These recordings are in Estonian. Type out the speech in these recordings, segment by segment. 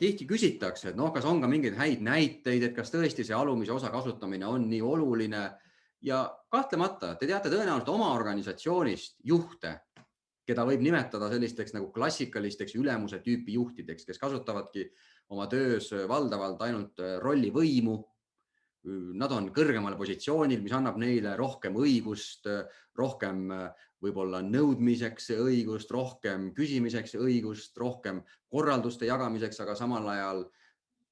tihti küsitakse, et noh, kas on ka mingeid häid näiteid, et kas tõesti see alumise osa kasutamine on nii oluline ja kahtlemata te teate tõenäoliselt oma organisatsioonist juhte, keda võib nimetada sellisteks nagu klassikalisteks ülemuse tüüpi juhtideks, kes kasutavadki oma töös valdavalt ainult rollivõimu. Nad on kõrgemal positsioonil, mis annab neile rohkem õigust, rohkem võib-olla nõudmiseks õigust, rohkem küsimiseks õigust, rohkem korralduste jagamiseks, aga samal ajal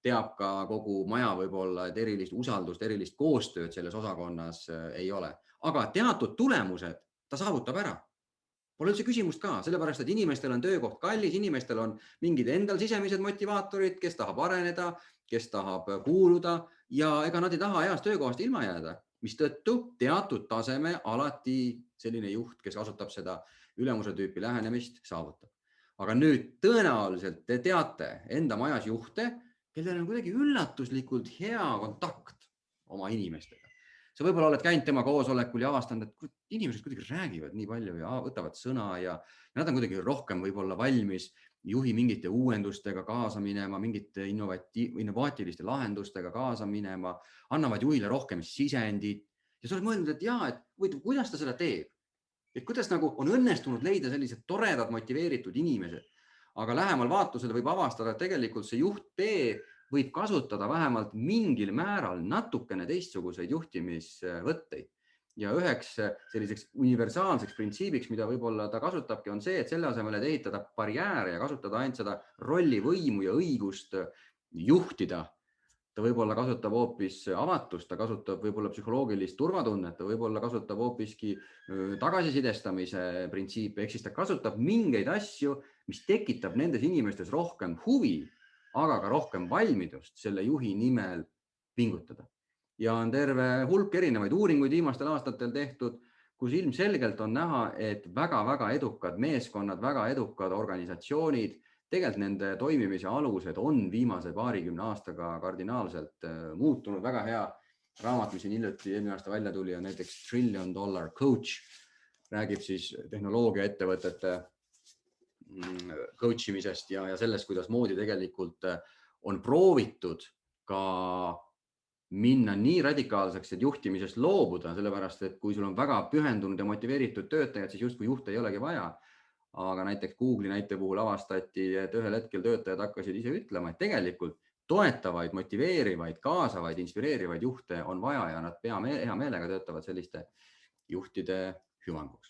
teab ka kogu maja võib-olla, et erilist usaldust, erilist koostööd selles osakonnas ei ole. Aga teatud tulemused ta saavutab ära. Pole üldse küsimust ka, sellepärast et inimestel on töökoht kallis, inimestel on mingid endal sisemised motivaatorid, kes tahab areneda, kes tahab kuuluda ja ega nad ei taha heast töökohast ilma jääda, mistõttu teatud taseme alati selline juht, kes kasutab seda ülemuse tüüpi lähenemist, saavutab. Aga nüüd tõenäoliselt te teate enda majas juhte, kellel on kuidagi üllatuslikult hea kontakt oma inimestega. Sa võib-olla oled käinud tema koosolekul ja avastanud, et inimesed kuidagi räägivad nii palju ja võtavad sõna ja nad on kuidagi rohkem võib-olla valmis juhi mingite uuendustega kaasa minema, mingite innovaatiliste lahendustega kaasa minema, annavad juhile rohkem sisendit. Ja sa oled mõelnud, et jaa, et kuidas ta seda teeb? Et kuidas nagu on õnnestunud leida sellised toredad motiveeritud inimesed, aga lähemal vaatlusel võib avastada, et tegelikult see juht B võib kasutada vähemalt mingil määral natukene teistsuguseid juhtimisvõtteid. Ja üheks selliseks universaalseks printsiibiks, mida võib-olla ta kasutabki, on see, et selle asemel, et ehitada barjääre ja kasutada ainult seda rolli, võimu ja õigust juhtida, ta võib-olla kasutab hoopis avatust, ta kasutab võib-olla psühholoogilist turvatunnet, ta võib-olla kasutab hoopiski tagasisidestamise printsiipi, ehk siis ta kasutab mingeid asju, mis tekitab nendes inimestes rohkem huvi, aga ka rohkem valmidust selle juhi nimel pingutada. Ja on terve hulk erinevaid uuringuid viimastel aastatel tehtud, kus ilmselgelt on näha, et väga-väga edukad meeskonnad, väga edukad organisatsioonid, tegelikult nende toimimise alused on viimase paarikümne aastaga kardinaalselt muutunud. Väga hea raamat, mis siin hiljuti eelmine aasta välja tuli, on näiteks $1 Trillion Coach, räägib siis tehnoloogiaettevõtete coach imisest ja sellest, kuidas moodi tegelikult on proovitud ka minna nii radikaalseks, et juhtimisest loobuda, sellepärast et kui sul on väga pühendunud ja motiveeritud töötajad, siis justkui juhte ei olegi vaja. Aga näiteks Google'i näite puhul avastati, et ühel hetkel töötajad hakkasid ise ütlema, et tegelikult toetavaid, motiveerivaid, kaasavaid, inspireerivaid juhte on vaja ja nad hea meelega töötavad selliste juhtide hüvanguks.